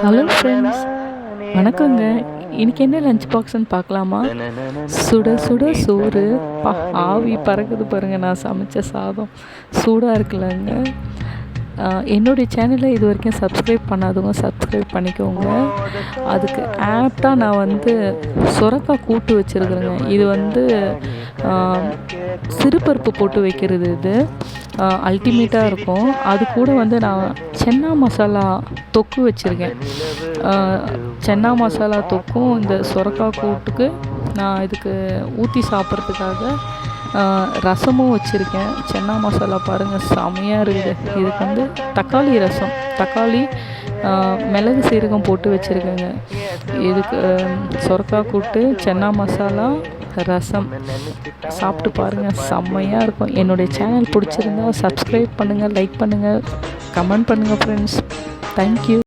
Hello friends, வணக்கங்க. இன்றைக்கி என்ன லஞ்ச் பாக்ஸ்ன்னு பார்க்கலாமா? சுட சுட சோறு, ஆவி பறக்குது பாருங்கள். நான் சமைச்ச சாதம் சூடாக இருக்குல்லங்க. என்னுடைய சேனலை இது வரைக்கும் சப்ஸ்கிரைப் பண்ணாதவங்க சப்ஸ்கிரைப் பண்ணிக்கோங்க. அதுக்கு ஆப்டாக நான் சுரக்காய் கூட்டு வச்சுருக்குறேங்க. இது சிறுபருப்பு போட்டு வைக்கிறது. இது அல்டிமேட்டாக இருக்கும். அது கூட நான் சென்னா மசாலா தொக்கு வச்சுருக்கேன். சென்னா மசாலா தொக்கும் இந்த சுரக்காய் கூட்டுக்கு நான் இதுக்கு ஊற்றி சாப்பிட்றதுக்காக ரசமும் வச்சுருக்கேன். சென்னா மசாலா பாருங்கள், செமையாக இருக்குது. இதுக்கு தக்காளி ரசம், தக்காளி மிளகு சீரகம் போட்டு வச்சுருக்கேங்க. இதுக்கு சுரக்காய் கூட்டு, சென்னா மசாலா, ரசம் சாப்பிட்டு பாருங்கள், செம்மையாக இருக்கும். என்னுடைய சேனல் பிடிச்சிருந்தா சப்ஸ்கிரைப் பண்ணுங்கள், லைக் பண்ணுங்கள், கமெண்ட் பண்ணுங்கள் ஃப்ரெண்ட்ஸ். தேங்க்யூ.